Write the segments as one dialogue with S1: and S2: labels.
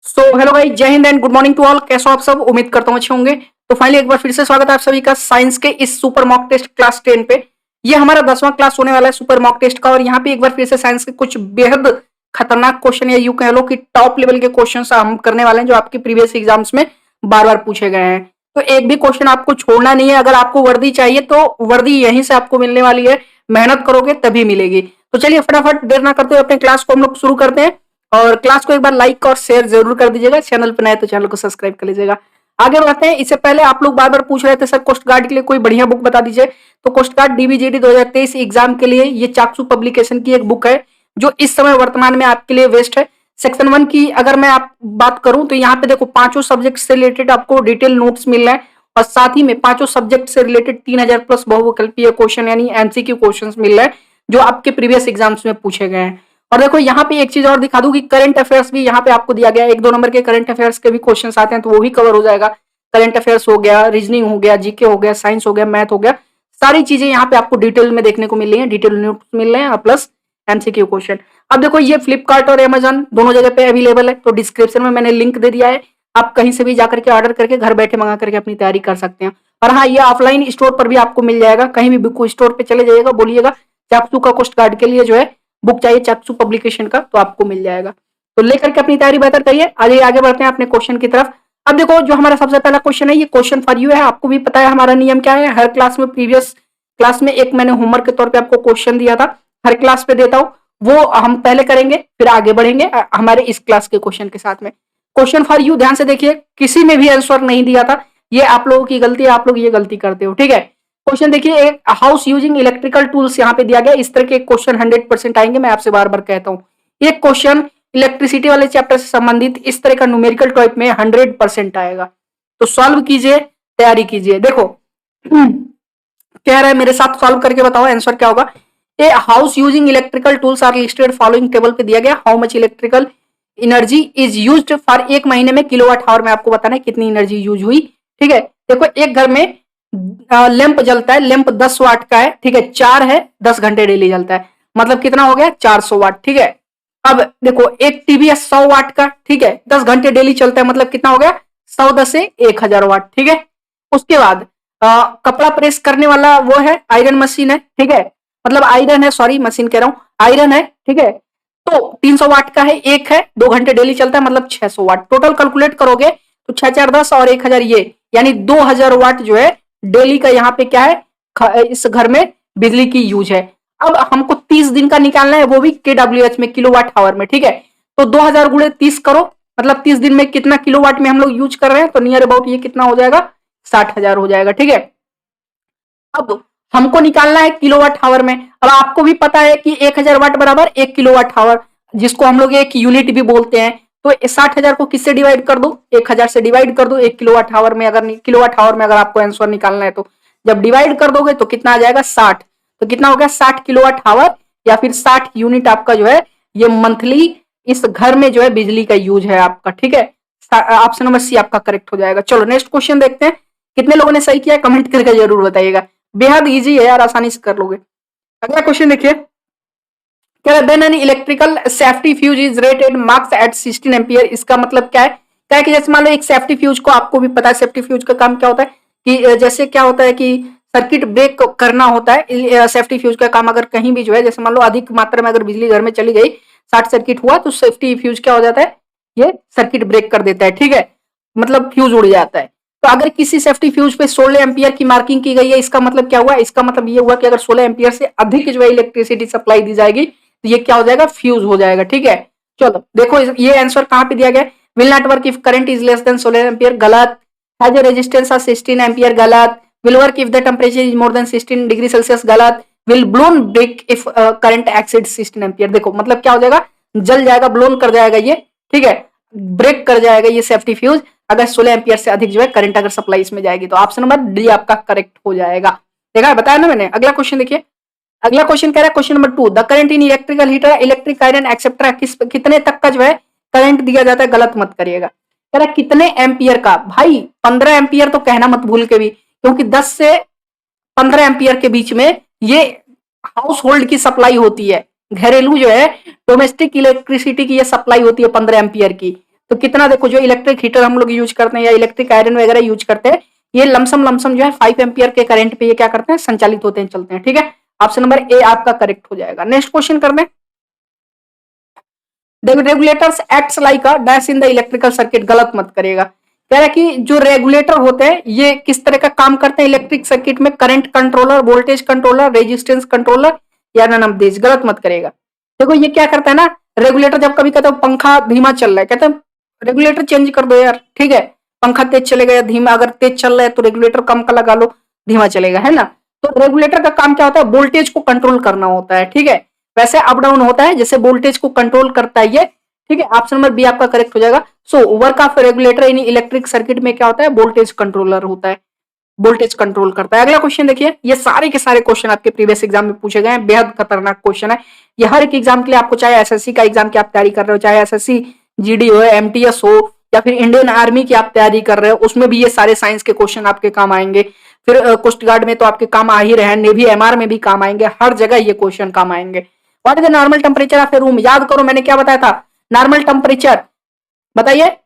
S1: सो hello भाई, जय हिंद and good morning to all. कैसे हो आप सब? उम्मीद करता हूँ अच्छे होंगे। तो फाइनली एक बार फिर से स्वागत है आप सभी का साइंस के इस सुपर मॉक टेस्ट क्लास 10 पे। ये हमारा 10वां क्लास होने वाला है सुपर मॉक टेस्ट का, और यहाँ पे एक बार फिर से साइंस के कुछ बेहद खतरनाक क्वेश्चन, या यूं कह लो कि टॉप लेवल के क्वेश्चन हम करने वाले हैं, जो आपके प्रीवियस एग्जाम्स में बार बार पूछे गए हैं। तो एक भी क्वेश्चन आपको छोड़ना नहीं है। अगर आपको वर्दी चाहिए तो वर्दी यहीं से आपको मिलने वाली है, मेहनत करोगे तभी मिलेगी। तो चलिए फटाफट देर ना करते हुए अपने क्लास को हम लोग शुरू करते हैं। और क्लास को एक बार लाइक और शेयर जरूर कर दीजिएगा। चैनल पर नए तो चैनल को सब्सक्राइब कर लीजिएगा। आगे बढ़ते हैं। इससे पहले आप लोग बार बार पूछ रहे थे सर कोस्ट गार्ड के लिए कोई बढ़िया बुक बता दीजिए। तो कोस्ट गार्ड डीबीजीडी 2023 एग्जाम के लिए ये चाक्षु पब्लिकेशन की एक बुक है, जो इस समय वर्तमान में आपके लिए बेस्ट है। सेक्शन 1 की अगर मैं आप बात करूं तो यहाँ पे देखो पांचों सब्जेक्ट से रिलेटेड आपको डिटेल नोट्स मिल रहे हैं, और साथ ही में पांचों सब्जेक्ट से रिलेटेड 3000 प्लस बहुविकल्पीय क्वेश्चन यानी एमसीक्यू क्वेश्चन मिल रहे हैं, जो आपके प्रीवियस एग्जाम्स में पूछे गए हैं। और देखो यहाँ पे एक चीज और दिखा दूं कि करंट अफेयर्स भी यहाँ पे आपको दिया गया है। 1-2 नंबर के करंट अफेयर्स के भी क्वेश्चन आते हैं, तो वो भी कवर हो जाएगा। करंट अफेयर्स हो गया, रीजनिंग हो गया, जीके हो गया, साइंस हो गया, मैथ हो गया, सारी चीजें यहाँ पे आपको डिटेल में देखने को मिल रही है, डिटेल नोट्स मिल रहे हैं प्लस एमसीक्यू क्वेश्चन। अब देखो ये फ्लिपकार्ट और अमेजन दोनों जगह पे अवेलेबल है, तो डिस्क्रिप्शन में मैंने लिंक दे दिया है। आप कहीं से भी जाकर के ऑर्डर करके घर बैठे मंगा करके अपनी तैयारी कर सकते हैं। और हाँ, ये ऑफलाइन स्टोर पर भी आपको मिल जाएगा। कहीं भी बुक स्टोर पे चले जाइएगा, बोलिएगा चापसू का कोस्ट गार्ड के लिए जो है बुक चाहिए, चाक्षु पब्लिकेशन का, तो आपको मिल जाएगा। तो लेकर के अपनी तैयारी बेहतर करिए। आगे बढ़ते हैं अपने क्वेश्चन की तरफ। अब देखो जो हमारा सबसे पहला क्वेश्चन है, ये क्वेश्चन फॉर यू है। आपको भी पता है हमारा नियम क्या है। हर क्लास में प्रीवियस क्लास में एक मैंने होमवर्क के तौर पे आपको क्वेश्चन दिया था, हर क्लास पे देता हूं। वो हम पहले करेंगे, फिर आगे बढ़ेंगे हमारे इस क्लास के क्वेश्चन के साथ में। क्वेश्चन फॉर यू ध्यान से देखिए, किसी में भी आंसर नहीं दिया था, ये आप लोगों की गलती है, आप लोग ये गलती करते हो, ठीक है। क्वेश्चन देखिए, एक हाउस यूजिंग इलेक्ट्रिकल टूल्स यहाँ पे दिया गया। इस तरह के क्वेश्चन 100% आएंगे, मैं आपसे बार बार कहता हूँ। एक क्वेश्चन इलेक्ट्रिसिटी वाले चैप्टर से संबंधित इस तरह का न्यूमेरिकल टाइप में 100% आएगा। तो सॉल्व कीजिए, तैयारी कीजिए। देखो कह रहा है मेरे साथ सॉल्व करके बताओ आंसर क्या होगा। A house using electrical tools are listed following table पे दिया गया। How much electrical energy is used for, एक महीने में किलोवाट आवर में आपको बताना है कितनी एनर्जी यूज हुई, ठीक है। देखो एक घर में लैंप जलता है, लैंप 10 वाट का है, ठीक है, 4 है, 10 घंटे डेली जलता है, मतलब कितना हो गया 400 वाट, ठीक है। अब देखो एक टीवी है 100 वाट का, ठीक है, 10 घंटे डेली चलता है, मतलब कितना हो गया 100 10 से 1000 वाट, ठीक है। उसके बाद कपड़ा प्रेस करने वाला वो है आयरन मशीन है, ठीक है, मतलब आयरन है, सॉरी मशीन कह रहा हूं, आयरन है, ठीक है। तो 300 वाट का है, एक है, 2 घंटे डेली चलता है, मतलब 600 वाट। टोटल कैलकुलेट करोगे तो 6 4 10 और 1000 ये, यानी 2000 वाट जो है डेली का यहाँ पे क्या है, इस घर में बिजली की यूज है। अब हमको 30 दिन का निकालना है, वो भी केडब्ल्यूएच में, किलोवाट आवर में, ठीक है। तो 2000 गुणे 30 करो, मतलब 30 दिन में कितना किलोवाट में हम लोग यूज कर रहे हैं, तो नियर अबाउट ये कितना हो जाएगा 60,000 हो जाएगा, ठीक है। अब हमको निकालना है किलोवाट आवर में। अब आपको भी पता है कि 1000 वाट बराबर 1 किलोवाट आवर, जिसको हम लोग एक यूनिट भी बोलते हैं। तो 60,000 को किससे डिवाइड कर दो, 1000 से डिवाइड कर दो 1 किलोवाट आवर में। अगर किलोवाट आवर में अगर आपको आंसर निकालना है तो जब डिवाइड कर दोगे तो कितना आ जाएगा 60। तो कितना हो गया 60 किलोवाट आवर, या फिर 60 यूनिट आपका जो है ये मंथली इस घर में जो है बिजली का यूज है आपका, ठीक है। ऑप्शन नंबर सी आपका करेक्ट हो जाएगा। चलो नेक्स्ट क्वेश्चन देखते हैं, कितने लोगों ने सही किया कमेंट करके जरूर बताइएगा। बेहद इजी है यार, आसानी से कर लोगे। अगला क्वेश्चन देखिए, क्या then an electrical safety fuse is rated marks at 16 ampere. इसका मतलब क्या है, क्या है कि जैसे मान लो एक सेफ्टी फ्यूज को, आपको भी पता है सेफ्टी फ्यूज का काम क्या होता है, कि जैसे क्या होता है कि सर्किट ब्रेक करना होता है। सेफ्टी फ्यूज का काम अगर कहीं भी जो है, जैसे मान लो अधिक मात्रा में अगर बिजली घर में चली गई, शॉर्ट सर्किट हुआ, तो सेफ्टी फ्यूज क्या हो जाता है, ये सर्किट ब्रेक कर देता है, ठीक है, मतलब फ्यूज उड़ जाता है। तो अगर किसी सेफ्टी फ्यूज पे 16 एम्पियर की मार्किंग की गई है, इसका मतलब क्या हुआ, इसका मतलब ये हुआ कि अगर 16 एम्पियर से अधिक जो है इलेक्ट्रिसिटी सप्लाई दी जाएगी तो ये क्या हो जाएगा, फ्यूज हो जाएगा, ठीक है। चलो देखो ये आंसर कहां पे दिया गया, will not work if current is less than 16 ampere, गलत। Has a resistance of 16 ampere, गलत। Will work if the temperature is more than 16 degree Celsius, गलत। Will blown break if current exceed 16 ampere. देखो मतलब क्या हो जाएगा, जल जाएगा, ब्लोन कर जाएगा ये, ठीक है, ब्रेक कर जाएगा ये सेफ्टी फ्यूज अगर 16 एम्पियर से अधिक जो है करंट अगर सप्लाई इसमें जाएगी। तो ऑप्शन नंबर डी आपका करेक्ट हो जाएगा। देखा है, बताया ना मैंने। अगला क्वेश्चन देखिए, अगला क्वेश्चन कह रहा है question number 2, the current in electrical heater electric iron et cetera कितने तक का जो है करंट दिया जाता है, गलत मत करिएगा। कह रहा है कितने एम्पियर का, भाई 15 एम्पियर तो कहना मत भूल के भी, क्योंकि 10 से 15 एम्पियर के बीच में ये हाउस होल्ड की सप्लाई होती है, घरेलू जो है डोमेस्टिक इलेक्ट्रिसिटी की ये सप्लाई होती है 15 एम्पियर की। तो कितना देखो, जो इलेक्ट्रिक हीटर हम लोग यूज करते हैं या इलेक्ट्रिक आयरन वगैरह यूज करते हैं, ये लमसम जो है 5 एम्पियर के करंट पे ये क्या करते हैं, संचालित होते हैं, चलते हैं। ठीक है, ऑप्शन नंबर ए आपका करेक्ट हो जाएगा। नेक्स्ट क्वेश्चन कर दें। Regulators acts like a dash in the electrical circuit, गलत मत करेगा। कह रहा है कि जो रेगुलेटर होते हैं ये किस तरह का काम करते हैं इलेक्ट्रिक सर्किट में, current controller, voltage controller, resistance controller या नन ऑफ दिस, गलत मत करेगा। देखो ये क्या करता है ना, रेगुलेटर जब कभी कहते हो पंखा धीमा चल रहा है, कहते हैं रेगुलेटर चेंज कर दो यार, ठीक है, पंखा तेज चलेगा या धीमा, अगर तेज चल रहा है तो रेगुलेटर कम का लगा लो, धीमा चलेगा, है ना। तो रेगुलेटर का काम क्या होता है, वोल्टेज को कंट्रोल करना होता है। ठीक है, वैसे अप डाउन होता है, जैसे वोल्टेज को कंट्रोल करता है ये। ठीक है, ऑप्शन नंबर बी आपका करेक्ट हो जाएगा। So work of regulator in electric circuit में क्या होता है, वोल्टेज कंट्रोलर होता है, वोल्टेज कंट्रोल करता है। अगला क्वेश्चन देखिए, ये सारे के सारे क्वेश्चन आपके प्रीवियस एग्जाम में पूछे गए हैं, बेहद खतरनाक क्वेश्चन है ये हर एक एग्जाम के लिए। आपको चाहे एसएससी का एग्जाम की आप तैयारी कर रहे हो, चाहे एसएससी जीडी हो, एमटीएस हो, या फिर इंडियन आर्मी की आप तैयारी कर रहे हो, उसमें भी ये सारे साइंस के क्वेश्चन आपके काम आएंगे। फिर कोस्ट गार्ड में तो आपके काम आ ही रहे हैं, नेवी एमआर में भी काम आएंगे, हर जगह ये क्वेश्चन काम आएंगे। What is the normal temperature of A room, याद करो मैंने क्या बताया था, नॉर्मल टेम्परेचर बताइए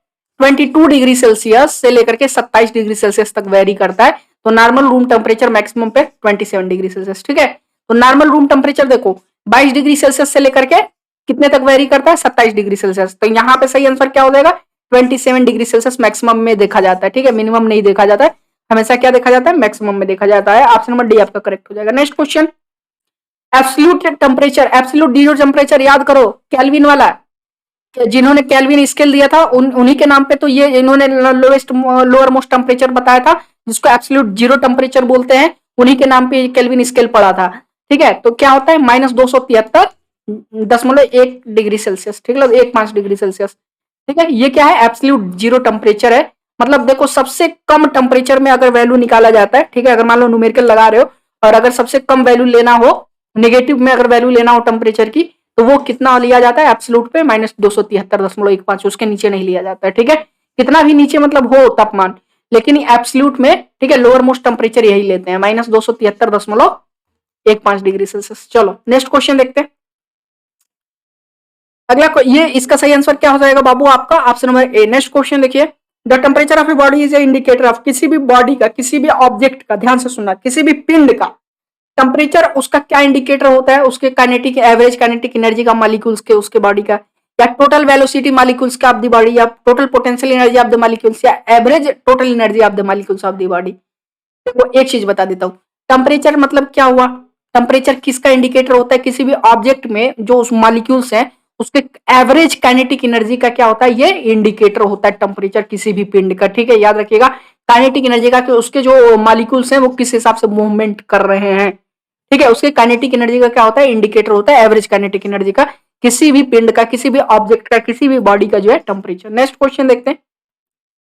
S1: 22 डिग्री सेल्सियस से लेकर के 27 डिग्री सेल्सियस तक वेरी करता है। तो नॉर्मल रूम टेम्परेचर मैक्सिमम पे 27 डिग्री सेल्सियस। ठीक है, तो नॉर्मल रूम टेम्परेचर देखो 22 डिग्री सेल्सियस से लेकर के कितने तक वेरी करता है, 27 डिग्री सेल्सियस। तो यहाँ पे सही आंसर क्या हो जाएगा, 27 डिग्री सेल्सियस मैक्सिमम में देखा जाता है। ठीक है, मिनिमम नहीं देखा जाता है, हमेशा क्या देखा जाता है, मैक्सिमम में देखा जाता है। ऑप्शन नंबर डी आपका करेक्ट हो जाएगा। Next question, absolute temperature, absolute zero temperature याद करो, केल्विन वाला, जिन्होंने केल्विन स्केल दिया था उन्हीं के नाम पे तो ये इन्होंने लोएस्ट लोअर मोस्ट टेम्परेचर बताया था, जिसको एब्सोल्यूट जीरो टेम्परेचर बोलते हैं, उन्हीं के नाम पे केल्विन स्केल पड़ा था। ठीक है, तो क्या होता है, -273.1 डिग्री सेल्सियस, ठीक है, 1.5 डिग्री सेल्सियस। ठीक है, ये क्या है, एब्सोल्यूट जीरो टेम्परेचर है। मतलब देखो सबसे कम टेम्परेचर में अगर वैल्यू निकाला जाता है, ठीक है, अगर मान लो न्यूमेरिकल लगा रहे हो और अगर सबसे कम वैल्यू लेना हो, नेगेटिव में अगर वैल्यू लेना हो टेम्परेचर की, तो वो कितना लिया जाता है, एब्सोल्यूट पे -273.15, उसके नीचे नहीं लिया जाता है। ठीक है, कितना भी नीचे मतलब हो तापमान, लेकिन एब्सोल्यूट में, ठीक है, लोअर मोस्ट टेम्परेचर यही लेते हैं, -273.15 डिग्री सेल्सियस। चलो नेक्स्ट क्वेश्चन देखते हैं। अगला ये इसका सही आंसर क्या हो जाएगा बाबू आपका, option number A. Next question देखिए, the temperature of a body is a indicator of, किसी भी बॉडी का, किसी भी ऑब्जेक्ट का, ध्यान से सुनना, किसी भी पिंड का टेम्परेचर उसका क्या इंडिकेटर होता है, उसके काइनेटिक, एवरेज काइनेटिक एनर्जी का, मॉलिक्यूल्स के, उसके बॉडी का, या टोटल वेलोसिटी मॉलिक्यूल्स का ऑफ द बॉडी, या total potential energy of the molecules, या average total energy of the molecules of the body. देखो एक चीज बता देता हूँ, टेम्परेचर मतलब क्या हुआ, टेम्परेचर किसका इंडिकेटर होता है, किसी भी ऑब्जेक्ट में जो उस मॉलिक्यूल्स हैं उसके एवरेज काइनेटिक एनर्जी का क्या होता है, ये इंडिकेटर होता है टेम्परेचर किसी भी पिंड का। ठीक है, याद रखिएगा, काइनेटिक एनर्जी का कि उसके जो मॉलिक्यूल्स हैं वो किस हिसाब से मूवमेंट कर रहे हैं। ठीक है, उसके काइनेटिक एनर्जी का क्या होता है, इंडिकेटर होता है एवरेज काइनेटिक एनर्जी का, किसी भी पिंड का, किसी भी ऑब्जेक्ट का, किसी भी बॉडी का जो है टेम्परेचर। नेक्स्ट क्वेश्चन देखते हैं,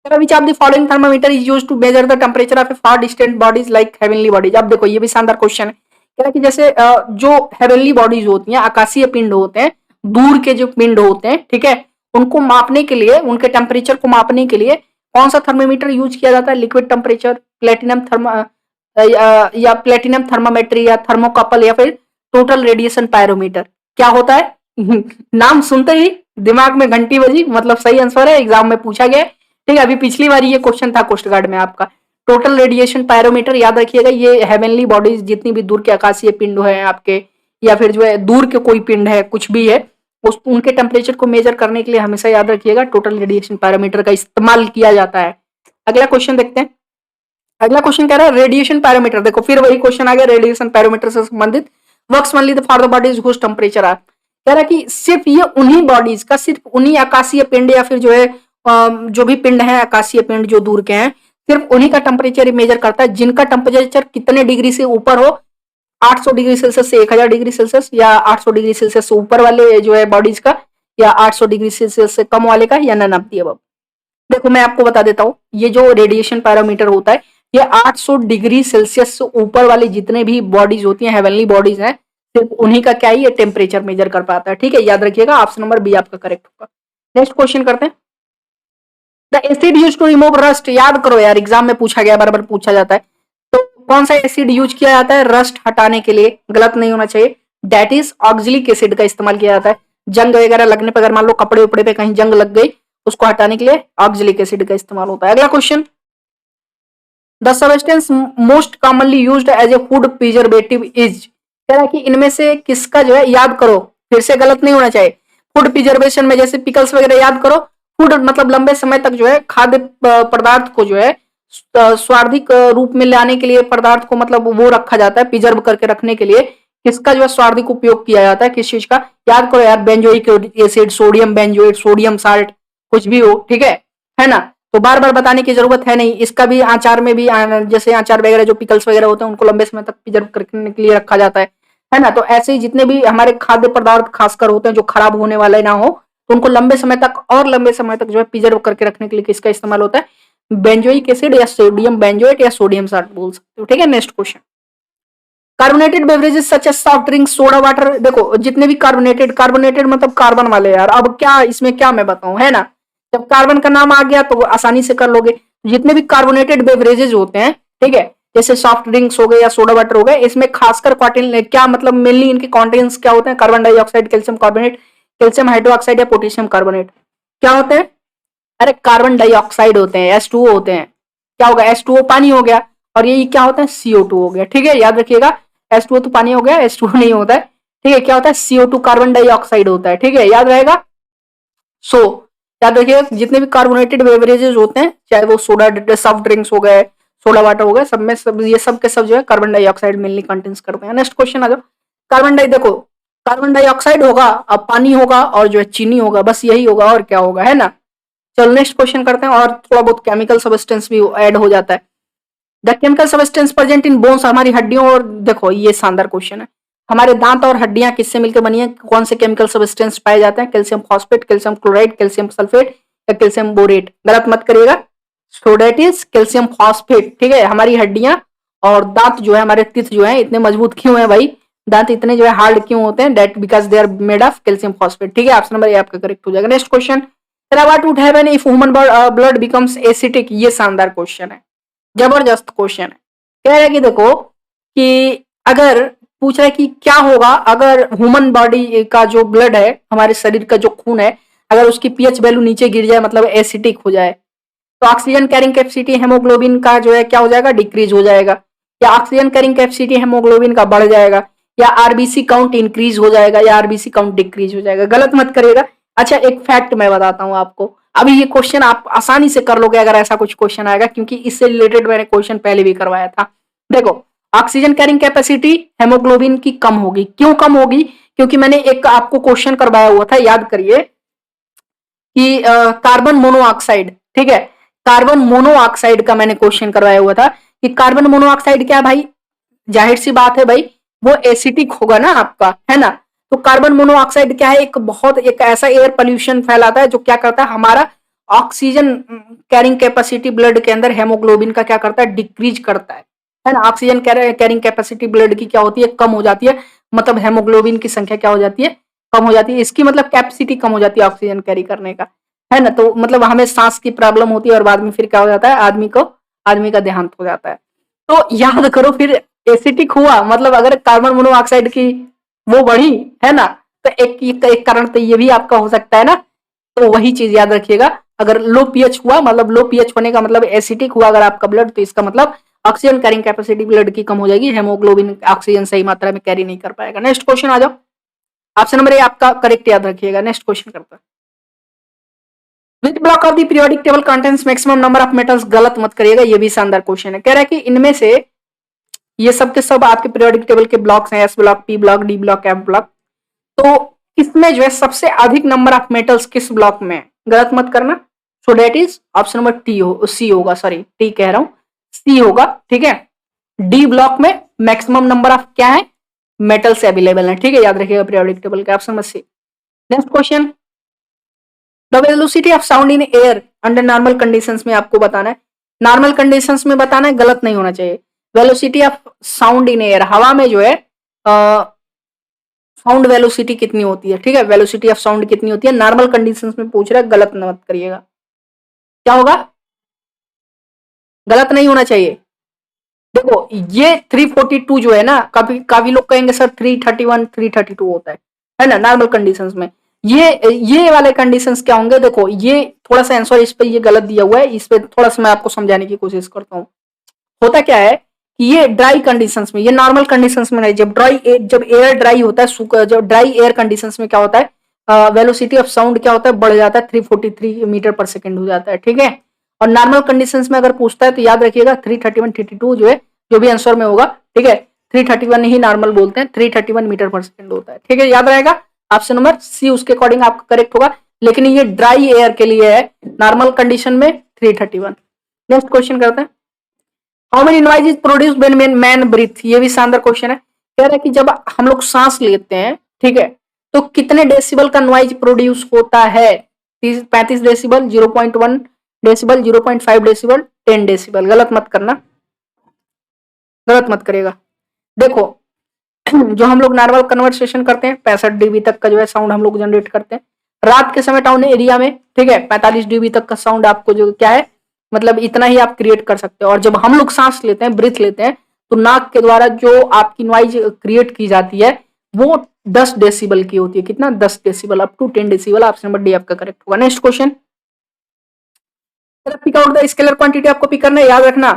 S1: which of the following thermometer is used to measure the temperature of a far distant bodies like heavenly bodies। अब देखो ये भी शानदार क्वेश्चन है, कह रहा है कि जैसे जो हेवनली बॉडीज होती हैं, आकाशीय पिंड होते हैं, दूर के जो पिंड होते हैं, ठीक है, उनको मापने के लिए, उनके टेम्परेचर को मापने के लिए कौन सा थर्मोमीटर यूज किया जाता है, लिक्विड टेम्परेचर, प्लेटिनम या प्लेटिनम थर्मामेट्री, या थर्मोकपल, या फिर टोटल रेडिएशन पायरोमीटर। क्या होता है नाम सुनते ही दिमाग में घंटी बजी, मतलब सही आंसर है, एग्जाम में पूछा गया। ठीक है, अभी पिछली बार ये क्वेश्चन था कोस्ट गार्ड में आपका, टोटल रेडिएशन पायरोमीटर। याद रखिएगा, ये हेवनली बॉडीज जितनी भी दूर के आकाशीय पिंड है आपके, या फिर जो है दूर के कोई पिंड है, कुछ भी है, उनके टेम्परेचर को मेजर करने के लिए हमेशा याद रखिएगा टोटल रेडिएशन पायरोमीटर का इस्तेमाल किया जाता है। अगला क्वेश्चन देखते हैं। अगला क्वेश्चन कह रहा है रेडिएशन पैरामीटर, देखो फिर वही क्वेश्चन आ गया रेडिएशन पैरामीटर से संबंधित, works only for the bodies whose temperature are. कह रहा है कि सिर्फ ये उन्हीं बॉडीज का, सिर्फ उन्हीं आकाशीय पिंड या फिर जो है जो भी पिंड है आकाशीय पिंड जो दूर के हैं, सिर्फ उन्हीं का टेम्परेचर मेजर करता है जिनका टेम्परेचर कितने डिग्री से ऊपर हो, 800 डिग्री सेल्सियस से 1000 डिग्री सेल्सियस, या 800 डिग्री सेल्सियस से ऊपर वाले जो है बॉडीज का, या 800 डिग्री सेल्सियस से कम वाले का, या नन ऑफ द अबव। देखो मैं आपको बता देता हूँ, ये जो रेडिएशन पैरामीटर होता है, ये 800 डिग्री सेल्सियस से ऊपर वाले जितने भी बॉडीज होती हैं, हेवनली बॉडीज हैं, सिर्फ उन्हीं का क्या है, ये टेम्परेचर मेजर कर पाता है। ठीक है, याद रखिएगा, ऑप्शन नंबर बी आपका करेक्ट होगा। नेक्स्ट क्वेश्चन करते हैं, the acid use to remove rust. याद करो यार, एग्जाम में पूछा गया, बार बार पूछा जाता है, तो कौन सा एसिड यूज किया जाता है रस्ट हटाने के लिए, गलत नहीं होना चाहिए, दैट इज ऑक्जेलिक एसिड का इस्तेमाल किया जाता है। जंग वगैरह लगने पर, अगर मान लो कपड़े उपड़े पे कहीं जंग लग गई, उसको हटाने के लिए ऑक्जेलिक एसिड का इस्तेमाल होता है। अगला question, the substance most commonly used as a food preservative is, कह रहा है कि इनमें से किसका जो है, याद करो, फिर से गलत नहीं होना चाहिए। फूड प्रिजर्वेशन में जैसे पिकल्स वगैरह याद करो, फूड मतलब लंबे समय तक जो है खाद्य पदार्थ को जो है स्वार्थिक रूप में लाने के लिए, पदार्थ को मतलब वो रखा जाता है प्रिजर्व करके रखने के लिए, किसका जो है स्वार्थिक उपयोग किया जाता है, किस चीज का, याद करो यार, benzoic acid, sodium benzoate, sodium salt, कुछ भी हो, ठीक है ना। तो बार बार बताने की जरूरत है नहीं। इसका भी आचार में भी जैसे आचार वगैरह जो पिकल्स वगैरह होते हैं उनको लंबे समय तक प्रिजर्व करने के लिए रखा जाता है ना। तो ऐसे ही जितने भी हमारे खाद्य पदार्थ खासकर होते हैं जो खराब होने वाले ना हो, तो उनको लंबे समय तक और लंबे समय तक जो है प्रिजर्व करके रखने के लिए किसका इस्तेमाल होता है, बेंजोइक एसिड या सोडियम बेंजोएट या सोडियम साल्ट बोल सकते हो, ठीक है। Next question, carbonated beverages such as soft drink, soda water, देखो जितने भी कार्बोनेटेड मतलब कार्बन वाले यार, अब क्या इसमें क्या मैं बताऊं, है ना। जब कार्बन का नाम आ गया तो आसानी से कर लोगे। जितने भी कार्बोनेटेड बेवरेजेस होते हैं, ठीक है, जैसे सॉफ्ट ड्रिंक्स हो गए या सोडा वाटर हो गए, इसमें खासकर क्या मतलब मेनली इनके कॉन्टेंट्स क्या होते हैं, carbon dioxide, calcium carbonate, calcium hydroxide या पोटेशियम कार्बोनेट, क्या होते हैं, अरे कार्बन डाइऑक्साइड होते हैं, H2O होते हैं। क्या होगा, H2O पानी हो गया, और ये क्या होता है, CO2 हो गया, ठीक है, याद रखिएगा। H2O तो पानी हो गया, H2O नहीं होता है, ठीक है, क्या होता है, CO2 कार्बन डाइऑक्साइड होता है, ठीक है, याद रहेगा। सो याद रखिएगा, जितने भी कार्बोनेटेड बेवरेजेस होते हैं, चाहे वो सोडा सॉफ्ट ड्रिंक्स हो गए, सोडा वाटर हो गए, सब में सब ये सब के सब जो है कार्बन डाइऑक्साइड मेनली कंटेंस करते हैं। नेक्स्ट क्वेश्चन आ जाओ, देखो कार्बन डाइऑक्साइड होगा, अब पानी होगा, और जो है चीनी होगा, बस यही होगा, और क्या होगा, है ना। चलो नेक्स्ट क्वेश्चन करते हैं, और थोड़ा बहुत केमिकल सब्सटेंस भी ऐड हो जाता है। The chemical substance present in bones, हमारी हड्डियों, और देखो ये शानदार क्वेश्चन है, हमारे दांत और हड्डियां किससे मिलकर बनी है, कौन से केमिकल सब्सटेंस पाए जाते हैं, calcium phosphate, calcium chloride, calcium sulphate या कैल्शियम बोरेट, गलत मत करिएगा। So that is calcium phosphate, ठीक है। हमारी हड्डियां और दांत जो है, हमारे टीथ जो है इतने मजबूत क्यों है भाई, दांत इतने जो है हार्ड क्यों होते हैं, that because they are made of calcium phosphate, ठीक है। ऑप्शन नंबर ए आपका करेक्ट हो जाएगा। Next question, what would happen if human blood becomes acidic, ये शानदार क्वेश्चन है, जबरदस्त क्वेश्चन है। कह रहा है कि देखो कि अगर पूछ रहा है कि क्या होगा अगर ह्यूमन बॉडी का जो ब्लड है, हमारे शरीर का जो खून है, अगर उसकी पीएच वैल्यू नीचे गिर जाए, मतलब एसिडिक हो जाए, तो ऑक्सीजन कैरिंग कैपेसिटी हेमोग्लोबिन का जो है क्या हो जाएगा, डिक्रीज हो जाएगा, या ऑक्सीजन कैरिंग कैपेसिटी हेमोग्लोबिन का बढ़ जाएगा, या आरबीसी काउंट इंक्रीज हो जाएगा, या आरबीसी काउंट डिक्रीज हो जाएगा, गलत मत करिएगा। अच्छा एक फैक्ट मैं बताता हूं आपको, अभी ये क्वेश्चन आप आसानी से कर लोगे अगर ऐसा कुछ क्वेश्चन आएगा, क्योंकि इससे रिलेटेड मैंने क्वेश्चन पहले भी करवाया था। देखो ऑक्सीजन कैरिंग कैपेसिटी हेमोग्लोबिन की कम होगी, क्यों कम होगी, क्योंकि मैंने एक आपको क्वेश्चन करवाया हुआ था, याद करिए, कि कार्बन मोनोऑक्साइड, ठीक है, कार्बन मोनोऑक्साइड का मैंने क्वेश्चन करवाया हुआ था कि कार्बन मोनोऑक्साइड क्या है भाई, जाहिर सी बात है भाई, वो एसिटिक होगा ना आपका, है ना। तो कार्बन मोनोऑक्साइड क्या है, एक ऐसा एयर पोल्यूशन फैलाता है जो क्या करता है, हमारा ऑक्सीजन कैरिंग कैपेसिटी ब्लड के अंदर हेमोग्लोबिन का क्या करता है, डिक्रीज करता है ना। ऑक्सीजन कैरिंग कैपेसिटी ब्लड की क्या होती है, कम हो जाती है, मतलब हेमोग्लोबिन की संख्या क्या हो जाती है, कम हो जाती है, इसकी मतलब कैपेसिटी कम हो जाती है ऑक्सीजन कैरी करने का, है ना। तो मतलब हमें सांस की प्रॉब्लम होती है, और बाद में फिर क्या हो जाता है, आदमी का देहांत हो जाता है। तो याद करो फिर एसिटिक हुआ, मतलब अगर कार्बन मोनोऑक्साइड की वो बढ़ी, है ना, तो एक कारण तो ये भी आपका हो सकता है ना। तो वही चीज याद रखिएगा, अगर लो पीएच हुआ, मतलब लो पीएच होने का मतलब एसिटिक हुआ अगर आपका ब्लड, तो इसका मतलब ऑक्सीजन कैरिंग कैपेसिटी ब्लड की कम हो जाएगी, हेमोग्लोबिन ऑक्सीजन सही मात्रा में कैरी नहीं कर पाएगा। नेक्स्ट क्वेश्चन आ जाओ, ऑप्शन नंबर ए आपका करेक्ट याद रखिएगा। नेक्स्ट क्वेश्चन करता है, which block of the periodic table contains maximum number of metals, गलत मत करिएगा, ये भी शानदार क्वेश्चन है। कह रहा है कि इनमें से ये सब के सब आपके पीरियोडिक टेबल के ब्लॉक्स हैं, S block, P block, D block, F block, तो किसमें जो है सबसे अधिक नंबर ऑफ मेटल्स किस ब्लॉक में, गलत मत करना। So that is option number C होगा, सॉरी टी कह रहा हूं, सी होगा, ठीक है। डी ब्लॉक में मैक्सिमम नंबर ऑफ क्या है, मेटल्स अवेलेबल है, ठीक है, याद रखिएगा पीरियोडिक टेबल का option number C. Next question, the velocity of sound in air under normal conditions में आपको बताना है, नॉर्मल कंडीशंस में बताना है, गलत नहीं होना चाहिए। Velocity of sound in air, हवा में जो है साउंड वेलोसिटी कितनी होती है, ठीक है, वेलोसिटी ऑफ साउंड कितनी होती है, नॉर्मल कंडीशंस में पूछ रहा है, गलत मत करिएगा। क्या होगा, गलत नहीं होना चाहिए। देखो ये 342 जो है ना, काफी काफी लोग कहेंगे सर 331 332 होता है ना, नॉर्मल कंडीशंस में, ये वाले कंडीशंस क्या होंगे, देखो ये थोड़ा सा आंसर इस पे ये गलत दिया हुआ है, इस पे थोड़ा सा मैं आपको समझाने की कोशिश करता हूँ। होता क्या है कि ये ड्राई कंडीशंस में, ये नॉर्मल कंडीशंस में नहीं, जब एयर ड्राई होता है, जब ड्राई एयर कंडीशंस में क्या होता है, वेलोसिटी ऑफ साउंड क्या होता है, बढ़ जाता है, 343 मीटर पर सेकंड हो जाता है, ठीक है। और नॉर्मल कंडीशंस में अगर पूछता है तो याद रखिएगा 331 32 जो है, जो भी आंसर में होगा, ठीक है, 331 ही नॉर्मल बोलते हैं, 331 मीटर पर सेकंड होता है, ठीक है, याद रहेगा। ऑप्शन नंबर सी उसके अकॉर्डिंग आपका करेक्ट होगा, लेकिन ये ड्राई एयर के लिए है, नॉर्मल कंडीशन में 331। नेक्स्ट क्वेश्चन करते हैं, how many noise is produce when man breath, ये भी शानदार क्वेश्चन है। कह रहा है कि जब हम लोग सांस लेते हैं, ठीक है, तो कितने डेसिबल का नॉइज प्रोड्यूस होता है, 35 डेसिबल, 0.1 डेसिबल, 0.5 डेसिबल, 10 डेसिबल। गलत मत करना, गलत मत करेगा। देखो जो हम लोग नॉर्मल कन्वर्सेशन करते हैं 65 डीबी तक का जो है साउंड हम लोग जनरेट करते हैं रात के समय टाउन एरिया में, ठीक है, 45 डीबी तक का साउंड आपको जो क्या है, मतलब इतना ही आप क्रिएट कर सकते हो। और जब हम लोग सांस लेते हैं, ब्रीथ लेते हैं, तो नाक के द्वारा जो आपकी नॉइज क्रिएट की जाती है वो 10 डेसिबल की होती है। कितना? 10 decibel, up to 10 decibel. Option number D आपका करेक्ट होगा। Next question, pick out the scalar quantity, आपको पिक करना है, याद रखना।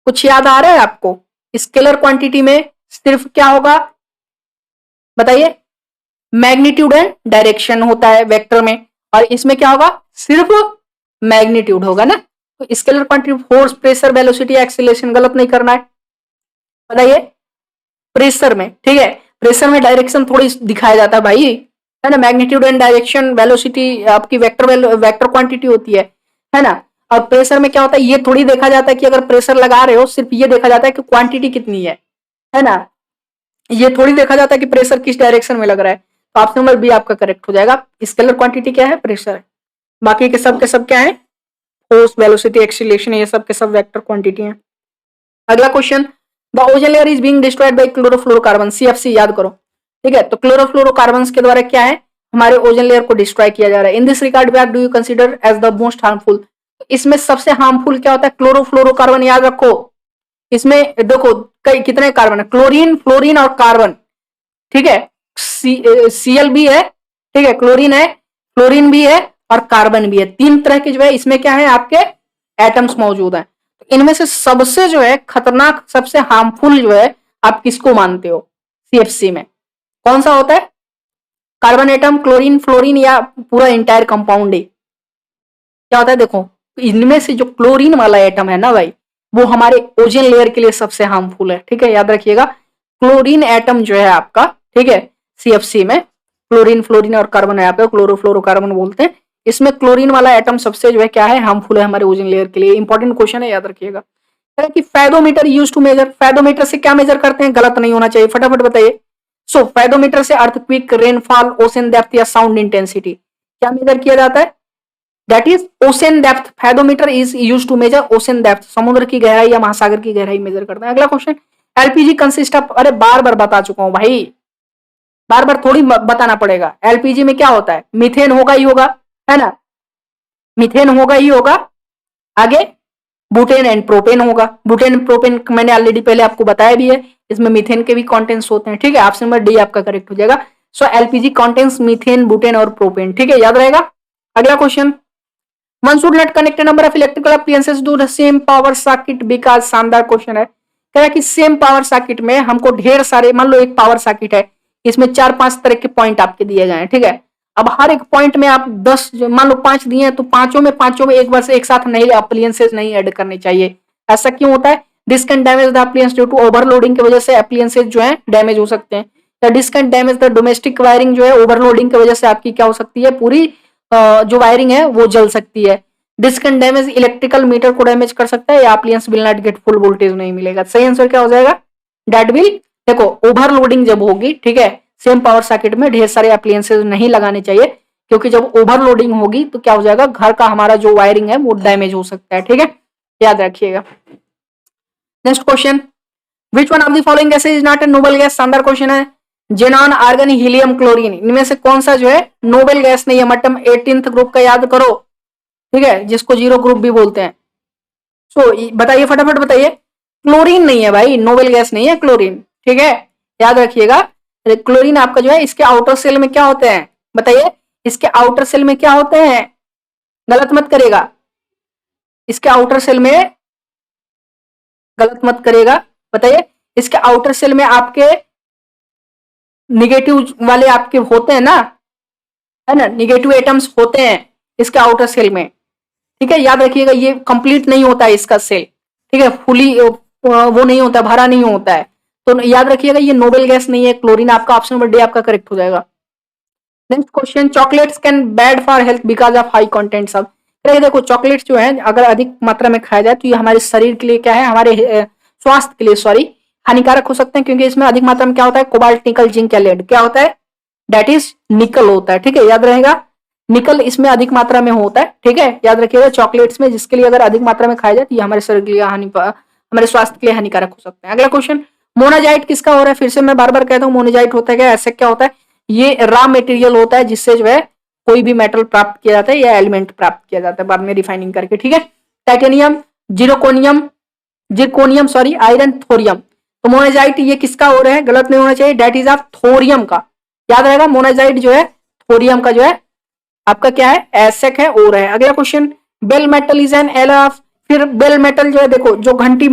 S1: कुछ याद आ रहा है आपको? स्केलर क्वांटिटी में सिर्फ क्या होगा बताइए? मैग्नीट्यूड एंड डायरेक्शन होता है वेक्टर में, और इसमें क्या होगा? सिर्फ मैग्नीट्यूड होगा ना। तो scalar quantity force, pressure, velocity, acceleration, गलत नहीं करना है, बताइए। प्रेशर में, ठीक है, प्रेशर में डायरेक्शन थोड़ी दिखाया जाता है भाई, है ना। मैग्नीट्यूड एंड डायरेक्शन, वेलोसिटी आपकी वेक्टर क्वांटिटी होती है ना। और प्रेशर में क्या होता है, ये थोड़ी देखा जाता है कि अगर प्रेशर लगा रहे हो, सिर्फ ये देखा जाता है कि क्वांटिटी कितनी है ना। ये थोड़ी देखा जाता है कि प्रेशर किस डायरेक्शन में लग रहा है। तो ऑप्शन नंबर बी आपका करेक्ट हो जाएगा। स्केलर क्वांटिटी क्या है? प्रेशर है। बाकी के सब क्या है? फोर्स, वेलोसिटी, एक्सीलरेशन, ये सब के सब वेक्टर क्वांटिटी है। अगला question, the ozone layer is being destroyed by chlorofluorocarbon, CFC याद करो, ठीक है। तो क्लोरोफ्लोरोकार्बन के द्वारा क्या है, हमारे ओजोन लेयर को डिस्ट्रॉय किया जा रहा है। In this regard what do you consider as the most harmful, इसमें सबसे हार्मफुल क्या होता है? क्लोरोफ्लोरोकार्बन, याद रखो। इसमें देखो कई कितने कार्बन है, क्लोरीन, फ्लोरीन और कार्बन, ठीक है। सीएल भी है, ठीक है, क्लोरीन है, फ्लोरीन भी है और कार्बन भी है। तीन तरह के जो है इसमें क्या है, आपके एटम्स मौजूद हैं। तो इनमें से सबसे जो है खतरनाक, सबसे हार्मफुल जो है, आप किसको मानते हो सीएफसी में? कौन सा होता है? कार्बन एटम, क्लोरीन, फ्लोरीन, या पूरा इंटायर कंपाउंड है? क्या होता है? देखो इनमें से जो क्लोरीन वाला एटम है ना भाई, वो हमारे ओजोन लेयर के लिए सबसे हार्मफुल है, ठीक है, याद रखिएगा। क्लोरीन एटम जो है आपका, ठीक है, सीएफसी में क्लोरीन, फ्लोरीन और कार्बन है आपका, क्लोरोफ्लोरोकार्बन बोलते हैं। इसमें क्लोरीन वाला एटम सबसे जो है क्या है, हार्मफुल है हमारे ओजोन लेयर के लिए। इंपॉर्टेंट क्वेश्चन है, याद रखिएगा। कि fathometer use to measure, fathometer से क्या मेजर करते हैं? गलत नहीं होना चाहिए, फटाफट बताइए। सो फेदोमीटर से अर्थक्वेक, रेनफॉल, ओशन डेप्थ या साउंड इंटेंसिटी क्या मेजर किया जाता है? That is ocean depth. Fathometer is use to measure ocean depth, समुद्र की गहराई या महासागर की गहराई मेजर करते हैं। अगला क्वेश्चन, एलपीजी कंसिस्ट ऑफ, अरे बार बार बता चुका हूं भाई, बार बार थोड़ी बताना पड़ेगा। एलपीजी में क्या होता है? मीथेन होगा ही होगा, है ना, मीथेन होगा ही होगा। आगे बुटेन एंड प्रोपेन होगा। बुटेन प्रोपेन मैंने ऑलरेडी पहले आपको बताया भी है, इसमें मीथेन के भी कंटेंट्स होते हैं, ठीक है। ऑप्शन नंबर डी आपका करेक्ट हो जाएगा। So LPG contents methane, butane और प्रोपेन, ठीक है, याद रहेगा। अगला question, one should not connect number of electrical appliances to the same power circuit because, शानदार क्वेश्चन है। कह रहा है कि सेम पावर सर्किट में हमको ढेर सारे, मान लो एक पावर सर्किट है, इसमें 4-5 तरह के पॉइंट आपके दिए गए हैं, ठीक है। अब हर एक पॉइंट में आप 10, मान लो 5 दिए हैं, तो पांचों में एक बार से एक साथ नहीं अप्लायंसेस नहीं ऐड करने चाहिए। ऐसा क्यों होता है? This can damage the appliance due to overloading की वजह से अप्लायंसेस जो है डैमेज हो सकते हैं। या this can damage the domestic wiring, जो है ओवरलोडिंग की वजह से आपकी क्या हो सकती है, पूरी जो वायरिंग है वो जल सकती है। This can damage electrical meter को डैमेज कर सकता है, या appliance will not get full voltage नहीं मिलेगा। सही आंसर क्या हो जाएगा? दैट विल, देखो ओवरलोडिंग जब होगी, ठीक है, सेम पावर सर्किट में ढेर सारे अप्लायंसेस नहीं लगाने चाहिए, क्योंकि जब ओवरलोडिंग होगी तो क्या हो जाएगा, घर का हमारा जो वायरिंग है वो डैमेज हो सकता है, ठीक है, याद रखिएगा। Next question, which one of the following gases is not a noble gas, शानदार क्वेश्चन है। जेनॉन, आर्गन, हीलियम, क्लोरीन, इनमें से कौन सा जो है नोबल गैस नहीं है? मटम 18th ग्रुप का याद करो, ठीक है, जिसको जीरो ग्रुप भी बोलते हैं। सो बताइए, फटाफट बताइए। क्लोरीन नहीं है भाई, नोबल गैस नहीं है क्लोरीन, ठीक है, याद रखिएगा। क्लोरीन आपका जो है इसके आउटर सेल में क्या होते हैं, बताइए इसके आउटर सेल में क्या होते हैं, गलत मत करेगा, इसके आउटर सेल में गलत मत करेगा, बताइए इसके आउटर सेल में आपके निगेटिव वाले आपके होते हैं ना, है ना, निगेटिव एटम्स होते हैं इसके आउटर सेल में, ठीक है। याद रखिएगा ये कंप्लीट नहीं होता है इसका सेल, ठीक है, फुली वो नहीं होता, भरा नहीं होता है। तो याद रखिएगा ये नोबेल गैस नहीं है क्लोरीन, आपका ऑप्शन नंबर डी आपका करेक्ट हो जाएगा। Next question, chocolates can bad for health because of high content सब। देखो चॉकलेट्स जो है अगर अधिक मात्रा में खाया जाए तो ये हमारे शरीर के लिए क्या है, हमारे स्वास्थ्य के लिए सॉरी हानिकारक हो सकते हैं, क्योंकि इसमें अधिक मात्रा में क्या होता है, कोबाल्ट निकल जिंक या लेड क्या होता है, दैट इज निकल होता है, ठीक है, याद रहेगा निकल इसमें अधिक मात्रा में होता है, ठीक है, याद रखिएगा चॉकलेट्स में, जिसके लिए अगर अधिक मात्रा में खाया जाए तो ये हमारे शरीर के लिए हमारे स्वास्थ्य के लिए हानिकारक हो सकते हैं। अगला क्वेश्चन, मोनाजाइट किसका हो रहा है, फिर से मैं बार बार कहता हूँ मोनाजाइट होता है क्या, ऐसा क्या होता है, ये रॉ मटेरियल होता है जिससे जो है कोई भी मेटल प्राप्त किया जाता है या एलिमेंट प्राप्त किया जाता है बाद में रिफाइनिंग करके, ठीक है। Titanium, zirconium sorry, iron, thorium. तो मोनाजाइट ये किसका हो रहा है, गलत नहीं होना चाहिए, डेट इज ऑफ थोरियम का, याद रहेगा मोनाजाइट जो है थोरियम का जो है आपका क्या है, एसेक है, और है। अगला question, bell metal is an alloy. फिर बेल मेटल जो है देखो जो घंटी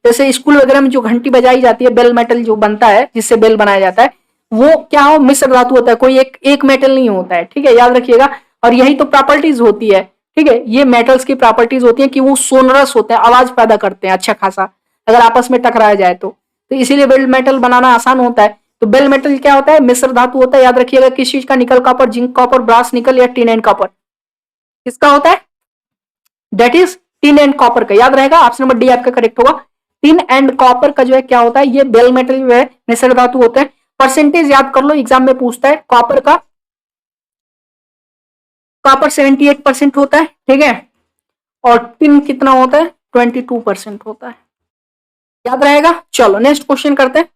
S1: जैसे स्कूल वगैरह में जो घंटी बजाई जाती है, बेल मेटल जो बनता है जिससे बेल बनाया जाता है वो क्या हो, मिश्र धातु होता है, कोई एक मेटल नहीं होता है, ठीक है, याद रखिएगा। और यही तो प्रॉपर्टीज होती है, ठीक है, ये मेटल्स की प्रॉपर्टीज होती है कि वो सोनरस होते हैं, आवाज पैदा करते हैं अच्छा खासा अगर आपस में टकराया जाए तो इसीलिए बेल मेटल बनाना आसान होता है। तो बेल मेटल क्या होता है, मिश्र धातु होता है, याद रखिएगा किस चीज का, निकल कॉपर, जिंक कॉपर, ब्रास निकल या टिन एंड कॉपर, किसका होता है, that is tin and copper का, याद रहेगा ऑप्शन नंबर डी आपका करेक्ट होगा। टिन एंड कॉपर का जो है क्या होता है, ये बेल मेटल जो है मिश्र धातु होते हैं। परसेंटेज याद कर लो, एग्जाम में पूछता है कॉपर का, कॉपर 78% होता है, ठीक है, और टिन कितना होता है, 22% होता है, याद रहेगा। चलो नेक्स्ट क्वेश्चन करते हैं,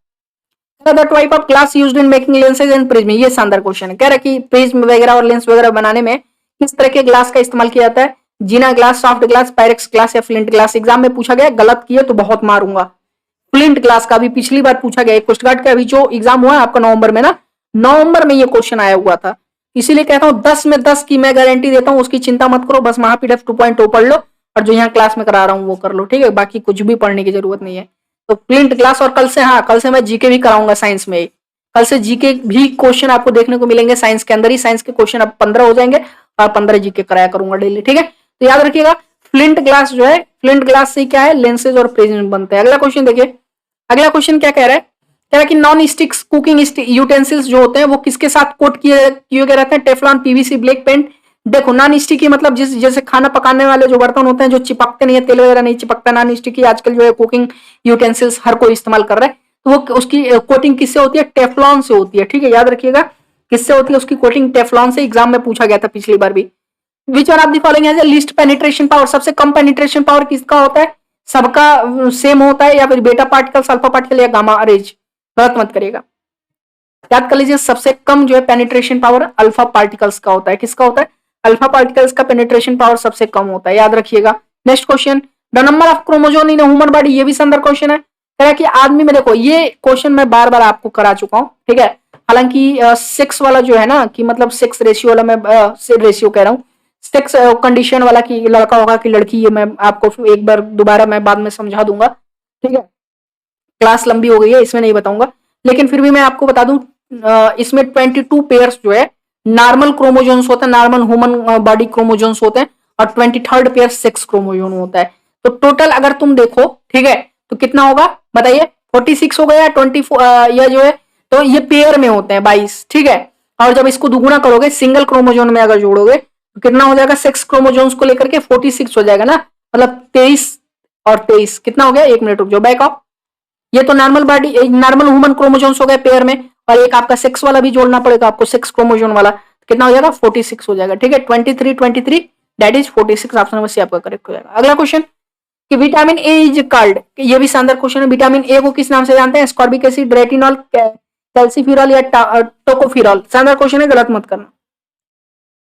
S1: the type of glass used in making lenses and prism. ये शानदार क्वेश्चन है, कह रहा है कि प्रिज्म वगैरह और लेंस वगैरह बनाने में किस तरह के ग्लास का इस्तेमाल किया जाता है, Jena glass, soft glass, Pyrex glass या फ्लिंट ग्लास। एग्जाम में पूछा गया, गलत किए तो बहुत मारूंगा। फ्लिंट ग्लास का भी पिछली बार पूछा गया, कोस्ट गार्ड का अभी जो एग्जाम हुआ है आपका नवंबर में ना, नवंबर में ये क्वेश्चन आया हुआ था, इसीलिए कहता हूँ 10 में 10 की मैं गारंटी देता हूँ, उसकी चिंता मत करो, बस महापीडीएफ 2.0 पढ़ लो और जो यहाँ क्लास में करा रहा हूँ वो कर लो, ठीक है, बाकी कुछ भी पढ़ने की जरूरत नहीं है। तो फ्लिंट ग्लास, और कल से, हाँ कल से मैं जीके भी कराऊंगा साइंस में, कल से जीके भी क्वेश्चन आपको देखने को मिलेंगे साइंस के अंदर ही, साइंस के क्वेश्चन अब 15 हो जाएंगे और 15 जीके कराया करूंगा डेली, ठीक है। तो याद रखिएगा फ्लिंट ग्लास जो है, फ्लिंट ग्लास से क्या है, लेंसेज और प्रिज्म बनते हैं। अगला क्वेश्चन देखिए, अगला क्वेश्चन क्या कह रहा है, कह रहा है कि नॉन स्टिक कुकिंग यूटेंसिल्स जो होते हैं वो किसके साथ कोट किए गए रहते हैं, टेफलॉन, पीवीसी, ब्लैक पेंट। देखो नॉन स्टिकी मतलब जैसे खाना पकाने वाले जो बर्तन होते हैं जो चिपकते नहीं है, तेल वगैरह नहीं चिपकता, नॉन स्टिकी आजकल जो है कुकिंग यूटेंसिल्स हर कोई इस्तेमाल कर रहा है, तो वो उसकी कोटिंग किससे होती है, टेफलॉन से होती है, ठीक है, याद रखिएगा किससे होती है उसकी कोटिंग, टेफलॉन से। एग्जाम में पूछा गया था पिछली बार भी। Which one of the following has least penetration power, सबसे कम पेनिट्रेशन पावर किसका होता है, सबका सेम होता है, या फिर बेटा पार्टिकल, अल्फा पार्टिकल या गामा रेज, गलत मत करिएगा, याद कर लीजिए सबसे कम जो है पेनिट्रेशन पावर अल्फा पार्टिकल्स का होता है, किसका होता है, अल्फा पार्टिकल्स का पेनिट्रेशन पावर सबसे कम होता है, याद रखिएगा। Next question, the number of chromosome in human body, ये भी संदर्भ क्वेश्चन है, कह रहा है कि आदमी में, देखो ये क्वेश्चन मैं बार बार आपको करा चुका हूं, ठीक है, हालांकि सेक्स वाला जो है ना कि मतलब सेक्स रेशियो वाला, मैं रेशियो कह रहा हूँ, सेक्स कंडीशन वाला कि लड़का होगा कि लड़की, ये मैं आपको एक बार दोबारा मैं बाद में समझा दूंगा, ठीक है, क्लास लंबी हो गई है इसमें नहीं बताऊंगा, लेकिन फिर भी मैं आपको बता दूं इसमें 22 पेयर्स जो है नॉर्मल क्रोमोजोन्स होते हैं, नॉर्मल ह्यूमन बॉडी क्रोमोजोन्स होते हैं, और 23rd पेयर सेक्स क्रोमोजोन होता है। तो टोटल अगर तुम देखो, ठीक है, तो कितना होगा बताइए, 46 हो गया, 24 या जो है, तो ये पेयर में होते हैं 22, ठीक है, और जब इसको दुगुना करोगे सिंगल क्रोमोजोन में अगर जोड़ोगे तो कितना हो जाएगा, सेक्स क्रोमोजोन्स को लेकर के 46 हो जाएगा ना, मतलब 23 और 23 कितना हो गया, एक मिनट रुक जाओ, बैक ऑफ, ये तो नॉर्मल बॉडी नॉर्मल ह्यूमन क्रोमोजोन्स हो गए पेयर में, और एक आपका सेक्स वाला भी जोड़ना पड़ेगा आपको, सेक्स क्रोमोजोन वाला, कितना हो जाएगा 46 हो जाएगा, ठीक है, 23 that is 46, option number C आपका करेक्ट हो जाएगा। अगला क्वेश्चन, कि विटामिन ए इज कॉल्ड, ये भी शानदार क्वेश्चन है, विटामिन ए को किस नाम से जानते हैं, स्कॉर्बिक एसिड, रेटिनॉल, कैल्सीफिरॉल या टोकोफिरॉल, शानदार क्वेश्चन है, गलत मत करना,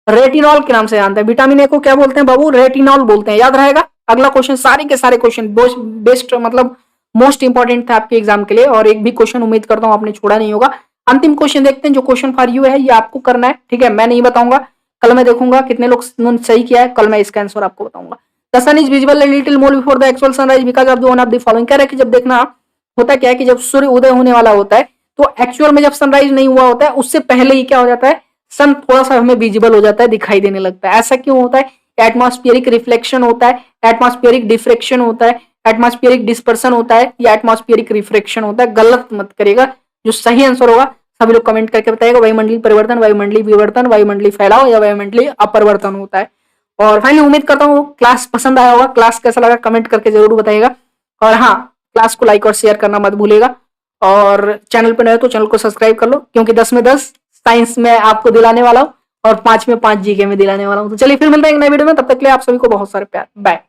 S1: रेटिनॉल के नाम से जानते हैं। विटामिन ए को क्या बोलते हैं बाबू, रेटिनॉल बोलते हैं, याद रहेगा। अगला क्वेश्चन, सारे के सारे क्वेश्चन बेस्ट मतलब मोस्ट इंपॉर्टेंट था आपके एग्जाम के लिए, और एक भी क्वेश्चन उम्मीद करता हूं आपने छोड़ा नहीं होगा। अंतिम क्वेश्चन देखते हैं जो क्वेश्चन फॉर यू है, ये आपको करना है, ठीक है। मैं नहीं बताऊंगा, कल मैं देखूंगा कितने लोग सही किया है, कल मैं इसका आंसर आपको बताऊंगा। The sun is visible a little more before the actual sunrise because of the one of the following. कह रहा है कि जब देखना होता क्या है कि जब सूर्य उदय होने वाला होता है तो एक्चुअल में जब सनराइज नहीं हुआ होता है उससे पहले ही क्या हो जाता है, सन थोड़ा सा हमें विजिबल हो जाता है, दिखाई देने लगता है। ऐसा क्यों होता है? एटमॉस्फेरिक रिफ्लेक्शन होता है, एटमॉस्फेरिक डिफ्रेक्शन होता है, एटमॉस्फेरिक डिस्पर्सन होता है या एटमॉस्फेरिक रिफ्रेक्शन होता है। गलत मत करेगा, जो सही आंसर होगा सभी लोग कमेंट करके बताइएगा। वायुमंडलीय परिवर्तन, वायुमंडलीय विवर्तन, वायुमंडलीय फैलाव या वायुमंडलीय अपरिवर्तन होता है। और फाइनली उम्मीद करता हूँ क्लास पसंद आया होगा, क्लास कैसा लगा कमेंट करके जरूर बताइएगा। और हाँ, क्लास को लाइक और शेयर करना मत भूलिएगा। और चैनल पर नए तो चैनल को सब्सक्राइब कर लो, क्योंकि 10 में 10 साइंस में आपको दिलाने वाला हूँ और 5 में 5 जीके में दिलाने वाला हूँ। तो चलिए फिर मिलते हैं एक नए वीडियो में, तब तक के लिए आप सभी को बहुत सारे प्यार, बाय।